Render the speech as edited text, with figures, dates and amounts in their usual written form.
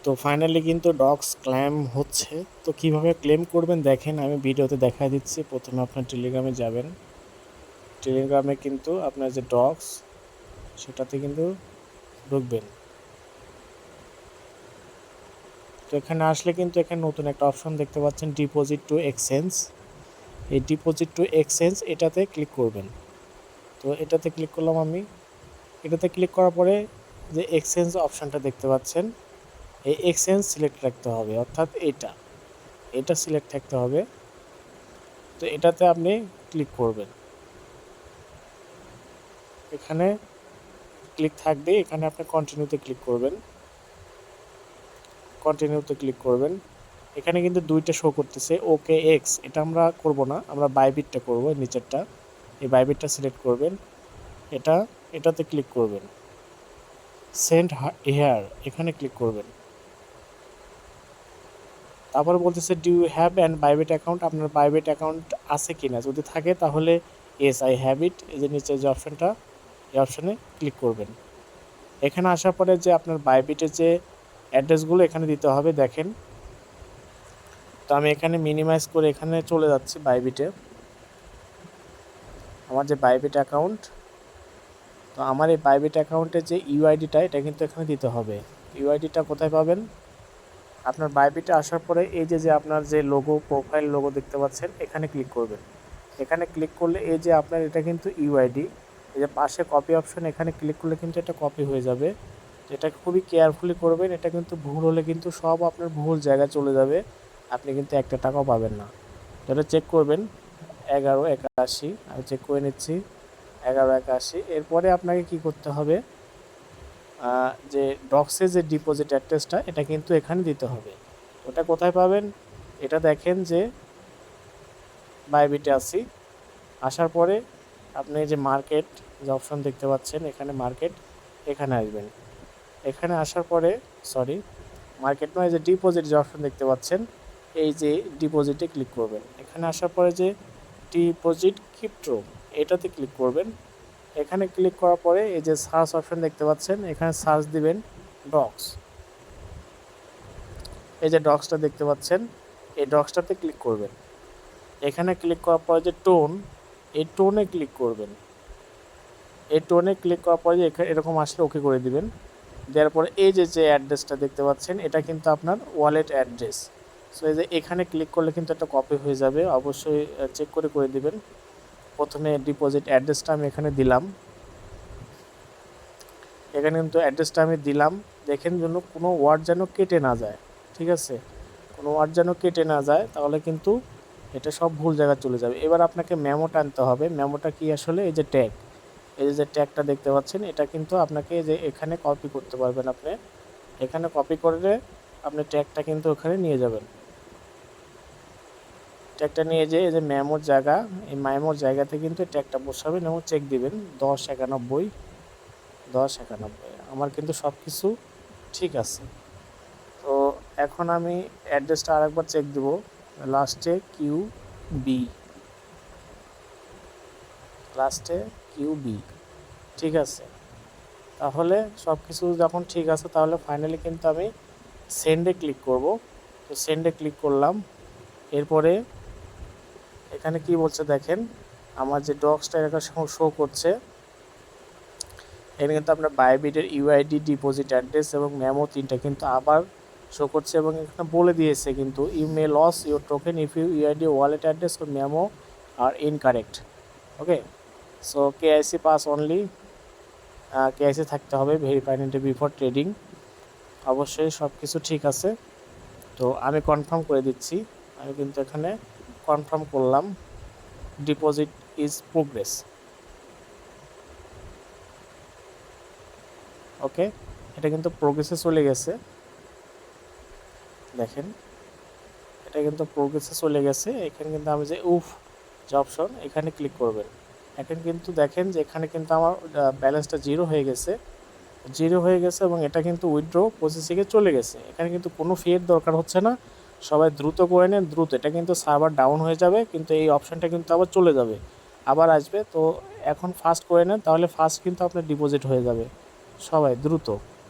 তো ফাইনালি কিন্তু docs claim হচ্ছে। তো কিভাবে ক্লেম করবেন দেখেন, আমি ভিডিওতে দেখায় দিচ্ছি। প্রথমে আপনার টেলিগ্রামে যাবেন। টেলিগ্রামে কিন্তু আপনার যে ডক্স সেটাতে কিন্তু ঢুকবেন। তো এখানে আসলে কিন্তু এখানে নতুন একটা অপশন দেখতে পাচ্ছেন, ডিপোজিট টু এক্সচেঞ্জ। এই ডিপোজিট টু এক্সচেঞ্জ এটাতে ক্লিক করবেন। তো এটাতে ক্লিক করলাম আমি। এটাতে ক্লিক করার পরে যে এক্সচেঞ্জ অপশানটা দেখতে পাচ্ছেন, এই এক্সচেঞ্জ সিলেক্ট রাখতে হবে, অর্থাৎ এটা সিলেক্ট থাকতে হবে। তো এটাতে আপনি ক্লিক করবেন। এখানে ক্লিক থাকবে, এখানে আপনি কন্টিনিউতে ক্লিক করবেন। এখানে কিন্তু দুইটা শো করতেছে, ওকে এক্স, এটা আমরা করব না, আমরা বাইবিটটা করব, নিচেরটা। এই বাইবিটটা সিলেক্ট করবেন। এটাতে ক্লিক করবেন। সেন্ড হেয়ার, এখানে ক্লিক করবেন। তারপরে বলতেছে do you have an Bybit account, আপনার বাইবিট অ্যাকাউন্ট আছে কিনা, যদি থাকে তাহলে ইয়েস আই হ্যাভ ইট, এই যে নিচে যে অপশানটা, এই অপশানে ক্লিক করবেন। এখানে আসার পরে যে আপনার বাইবিটের যে অ্যাড্রেসগুলো এখানে দিতে হবে, দেখেন। তো আমি এখানে মিনিমাইজ করে এখানে চলে যাচ্ছি বাইবিটে, আমার যে বাইবিট অ্যাকাউন্ট। তো আমার এই বাইবিট অ্যাকাউন্টের যে ইউআইডিটা, এটা কিন্তু এখানে দিতে হবে। ইউআইডিটা কোথায় পাবেন? আপনার বাইবিটে আসার পরে এই যে আপনার যে লোগো, প্রোফাইল লোগো দেখতে পাচ্ছেন, এখানে ক্লিক করবেন। এখানে ক্লিক করলে এই যে আপনার এটা কিন্তু ইউআইডি, এই যে পাশে কপি অপশন, এখানে ক্লিক করলে কিন্তু এটা কপি হয়ে যাবে। এটা খুবই কেয়ারফুলি করবেন, এটা কিন্তু ভুল হলে কিন্তু সব আপনার ভুল জায়গায় চলে যাবে, আপনি কিন্তু একটা টাকাও পাবেন না। এটা চেক করবেন। 1181, আমি চেক করে নিচ্ছি, 1181। এরপরে আপনাকে কি করতে হবে, যে ডক্সে যে ডিপোজিট অ্যাড্রেসটা, এটা কিন্তু এখানে দিতে হবে। ওটা কোথায় পাবেন? এটা দেখেন যে বাইবিটে আসি, আসার পরে আপনি যে মার্কেট যে অপশন দেখতে পাচ্ছেন, এখানে মার্কেট, এখানে আসবেন। এখানে আসার পরে মার্কেট নয়, যে ডিপোজিট যে অপশন দেখতে পাচ্ছেন, এই যে ডিপোজিটে ক্লিক করবেন। এখানে আসার পরে যে ডিপোজিট ক্রিপ্টো, এটাতে ক্লিক করবেন। এখানে ক্লিক করার পরে এই যে সার্চ অপশন দেখতে পাচ্ছেন, এখানে সার্চ দিবেন ডক্স। এই যে ডক্সটা দেখতে পাচ্ছেন, এই ডক্সটাতে ক্লিক করবেন। এখানে ক্লিক করার পরে যে টোন, এই টোনে ক্লিক করবেন। এই টোনে ক্লিক করার পরে এরকম আসলে ওকে করে দিবেন। দেওয়ার পরে এই যে অ্যাড্রেসটা দেখতে পাচ্ছেন, এটা কিন্তু আপনার ওয়ালেট অ্যাড্রেস। সো এই যে এখানে ক্লিক করলে কিন্তু একটা কপি হয়ে যাবে, অবশ্যই চেক করে দিবেন। প্রথমে ডিপোজিট অ্যাড্রেসটা আমি এখানে দিলাম, এখানে কিন্তু অ্যাড্রেসটা আমি দিলাম। দেখেন জন্য কোনো ওয়ার্ড যেন কেটে না যায়, ঠিক আছে? কোনো ওয়ার্ড যেন কেটে না যায়, তাহলে কিন্তু এটা সব ভুল জায়গায় চলে যাবে। এবার আপনাকে মেমোটা আনতে হবে। মেমোটা কি আসলে, এই যে ট্যাগ, এই যে ট্যাগটা দেখতে পাচ্ছেন, এটা কিন্তু আপনাকে যে এখানে কপি করতে পারবেন। আপনি এখানে কপি করলে আপনি ট্যাগটা কিন্তু ওখানে নিয়ে যাবেন। ট্যাগটা নিয়ে যেয়ে এই যে মেমোর জায়গা, এই মেমোর জায়গাতে কিন্তু ট্যাগটা বসাবেন এবং চেক দিবেন 1091। আমার কিন্তু সব কিছু ঠিক আছে। তো এখন আমি অ্যাড্রেসটা আরেকবার চেক দিব, লাস্টে কিউবি, ঠিক আছে। তাহলে সব কিছু যখন ঠিক আছে, তাহলে ফাইনালি কিন্তু আমি সেন্ডে ক্লিক করব। তো সেন্ডে ক্লিক করলাম। এরপরে এখানে কি বলছে দেখেন, আমার যে ডক্সটা এটা শো করছে, এখানে কিন্তু আপনার বাইবিটের ইউআইডি, ডিপোজিট অ্যাড্রেস এবং মেমো তিনটা কিন্তু আবার শো করছে, এবং এখানে বলে দিয়েছে কিন্তু you may lose your token if UID, wallet address ও memo are incorrect. Okay, so KYC pass only, KYC থাকতে হবে, ভেরিফাইড বিফোর ট্রেডিং। অবশ্যই সব কিছু ঠিক আছে। তো আমি কনফার্ম করে দিচ্ছি, আমি কিন্তু এখানে কনফার্ম করলাম, ডিপোজিট ইজ প্রোগ্রেস। ওকে, এটা কিন্তু প্রোগ্রেসে চলে গেছে, দেখেন এটা কিন্তু প্রোগ্রেসে চলে গেছে। এখানে কিন্তু আমি যে যে অপশন, এখানে ক্লিক করবেন। এখন কিন্তু দেখেন যে এখানে কিন্তু আমার ব্যালেন্সটা জিরো হয়ে গেছে, এবং এটা কিন্তু উইথড্র প্রসেসিংয়ে চলে গেছে। এখানে কিন্তু কোনো ফিয়ের দরকার হচ্ছে না, সবাই দ্রুত করে নেন, দ্রুত। এটা কিন্তু সার্ভার ডাউন হয়ে যাবে, কিন্তু এই অপশানটা কিন্তু আবার চলে যাবে, আবার আসবে। তো এখন ফাস্ট করে নেন, তাহলে ফাস্ট কিন্তু আপনার ডিপোজিট হয়ে যাবে। সবাই দ্রুত